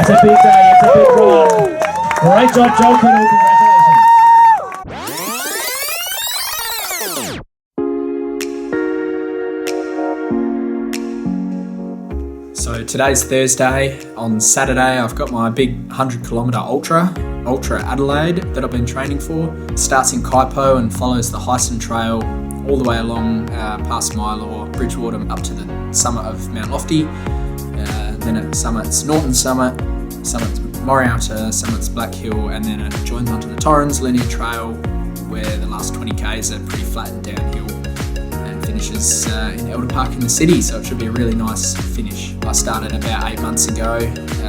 It's a big day, it's a big run. Great job, Joel Kittle, congratulations. So today's Thursday. On Saturday I've got my big 100 kilometre Ultra Adelaide that I've been training for. It starts in Kaipo and follows the Hyson Trail all the way along past Mylor, Bridgewater up to the summit of Mount Lofty. Then it summits Norton Summit, summits Morialta, summits Black Hill, and then it joins onto the Torrens Linear Trail where the last 20 k's are pretty flat and downhill, and finishes in Elder Park in the city, so it should be a really nice finish. I started about 8 months ago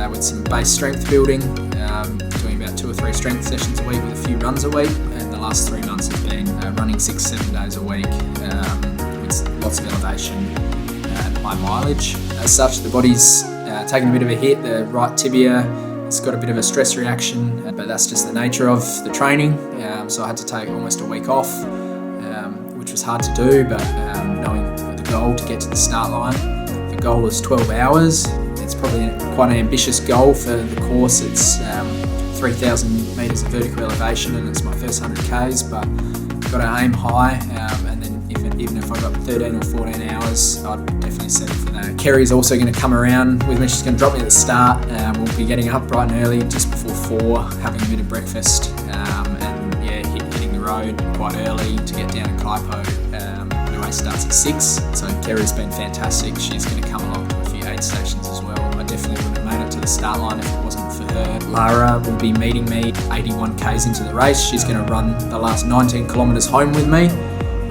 with some base strength building, doing about 2 or 3 strength sessions a week with a few runs a week, and the last 3 months have been running 6-7 days a week with lots of elevation and high mileage. As such, the body's taken a bit of a hit. The right tibia, it's got a bit of a stress reaction, but that's just the nature of the training. So I had to take almost a week off, which was hard to do, but knowing the goal to get to the start line, the goal is 12 hours. It's probably quite an ambitious goal for the course. It's 3,000 metres of vertical elevation, and it's my first 100 k's, but I've got to aim high, and then even if I got 13 or 14 hours, I'd definitely settle for that. Kerry's also going to come around with me. She's going to drop me at the start. We'll be getting up bright and early, just before 4, having a bit of breakfast, and hitting the road quite early to get down to Kaipo. The race starts at 6, so Kerry's been fantastic. She's going to come along to a few aid stations as well. I definitely wouldn't have made it to the start line if it wasn't for her. Lara will be meeting me 81 k's into the race. She's going to run the last 19 kilometres home with me,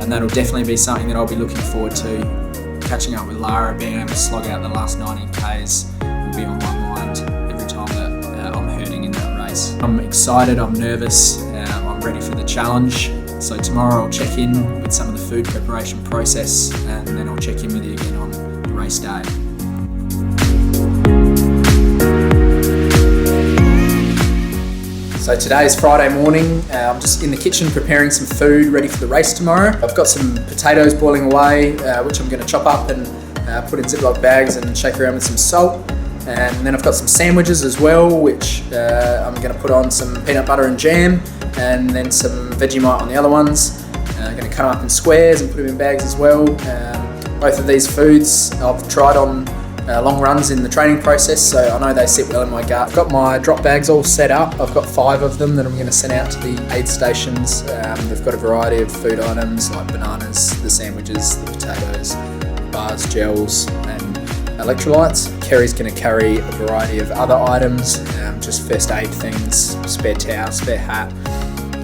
and that'll definitely be something that I'll be looking forward to. Catching up with Lara, being able to slog out the last 19 k's will be on my mind every time that I'm hurting in that race. I'm excited, I'm nervous, I'm ready for the challenge. So tomorrow I'll check in with some of the food preparation process, and then I'll check in with you again on the race day. So today is Friday morning. I'm just in the kitchen preparing some food ready for the race tomorrow. I've got some potatoes boiling away, which I'm going to chop up and put in Ziploc bags and shake around with some salt. And then I've got some sandwiches as well, which I'm going to put on some peanut butter and jam, and then some Vegemite on the other ones. I'm going to cut them up in squares and put them in bags as well. Both of these foods I've tried on long runs in the training process, so I know they sit well in my gut. I've got my drop bags all set up. I've got 5 of them that I'm going to send out to the aid stations. They've got a variety of food items like bananas, the sandwiches, the potatoes, bars, gels and electrolytes. Kerry's going to carry a variety of other items, just first aid things, spare towel, spare hat,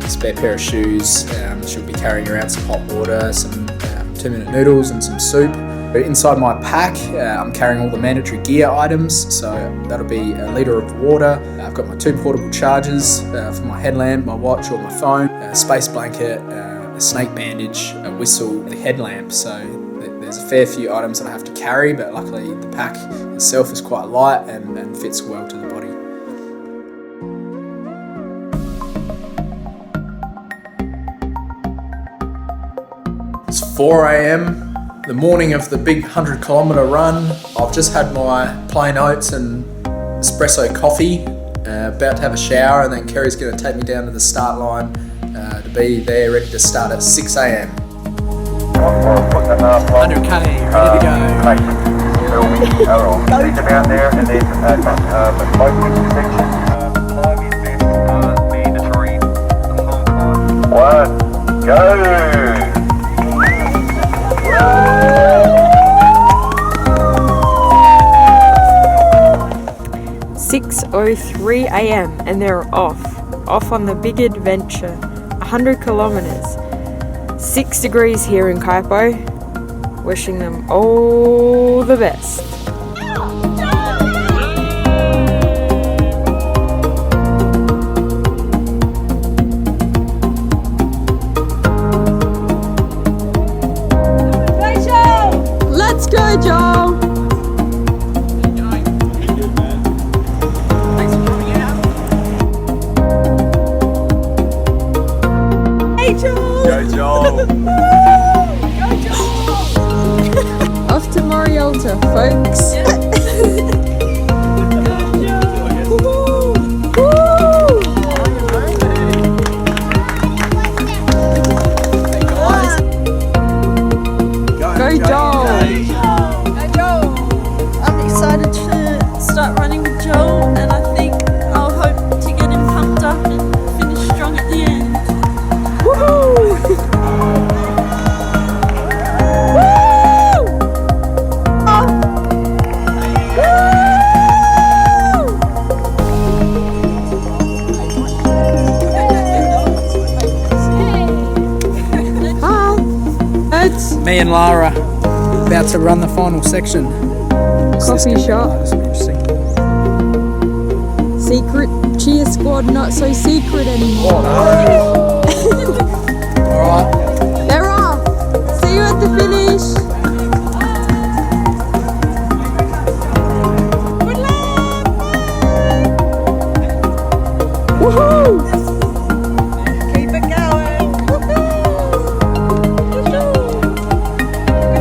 spare pair of shoes. She'll be carrying around some hot water, some 2-minute noodles and some soup. But inside my pack, I'm carrying all the mandatory gear items, so that'll be a litre of water. I've got my 2 portable chargers for my headlamp, my watch or my phone, a space blanket, a snake bandage, a whistle, and a headlamp. So there's a fair few items that I have to carry, but luckily the pack itself is quite light and fits well to the body. It's 4 a.m. the morning of the big 100 kilometre run. I've just had my plain oats and espresso coffee, about to have a shower, and then Kerry's going to take me down to the start line to be there ready to start at 6 a.m. 100k, ready to go. Down there and then One, go! 6:03 a.m. and they're off on the big adventure, 100 kilometres. 6 degrees here in Kaipo. Wishing them all the best. Let's go, Joel! Go Joel! Go Joel! Off to Morialta, folks. Joel, and I think I'll hope to get him pumped up and finish strong at the end. Me and Lara about to run the final section. Coffee shop. This will be interesting. Secret cheer squad, not so secret anymore. Alright. They're off. See you at the finish. Good luck. Woohoo! Keep it going. Good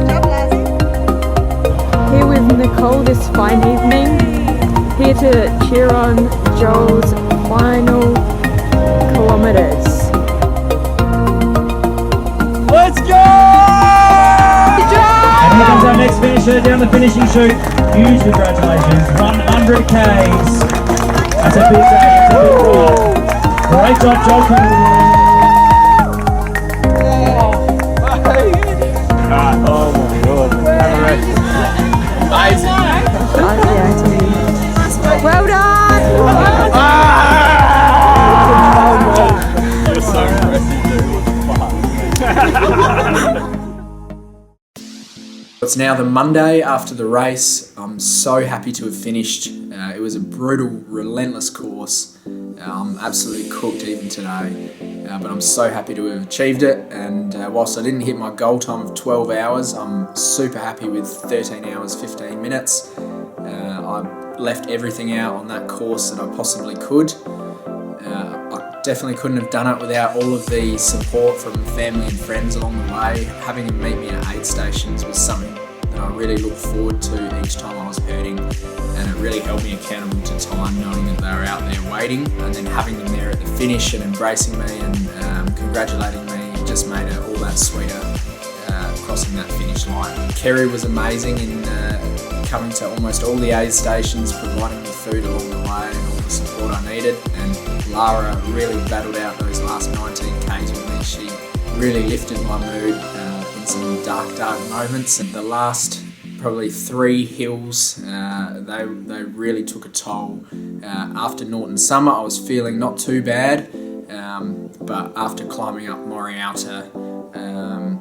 job, Lassie. Here with Nicole this fine evening. Here to cheer on Joel's final kilometres. Let's go! And here comes our next finisher down the finishing chute. Huge congratulations. 100 Ks. That's a big day. That's a big ride. Great job, Joel. Oh my god. Amazing. Well done! You're so impressive, dude. It's now the Monday after the race. I'm so happy to have finished. It was a brutal, relentless course. I'm absolutely cooked even today, but I'm so happy to have achieved it. And whilst I didn't hit my goal time of 12 hours, I'm super happy with 13 hours, 15 minutes. I left everything out on that course that I possibly could. I definitely couldn't have done it without all of the support from family and friends along the way. Having them meet me at aid stations was something that I really looked forward to each time I was hurting, and it really held me accountable to time, knowing that they were out there waiting, and then having them there at the finish and embracing me and congratulating me just made it all that sweeter crossing that finish line. Kerry was amazing in coming to almost all the aid stations, providing me food along the way and all the support I needed, and Lara really battled out those last 19 Ks with me. She really lifted my mood in some dark moments, and the last probably 3 hills, they really took a toll. After Norton Summer I was feeling not too bad, but after climbing up Morialta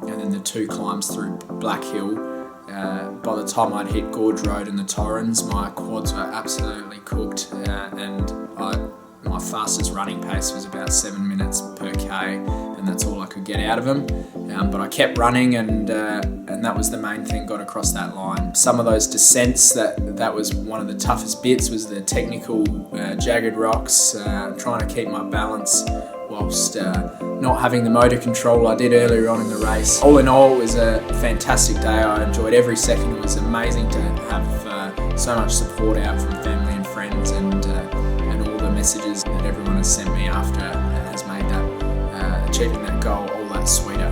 and then the 2 climbs through Black Hill, by the time I'd hit Gorge Road and the Torrens, my quads were absolutely cooked, and my fastest running pace was about 7 minutes per K, and that's all I could get out of them. But I kept running, and that was the main thing, got across that line. Some of those descents, that was one of the toughest bits, was the technical jagged rocks, trying to keep my balance whilst not having the motor control I did earlier on in the race. All in all, it was a fantastic day. I enjoyed every second. It was amazing to have so much support out from family and friends, and all the messages that everyone has sent me after has made that achieving that goal all that sweeter.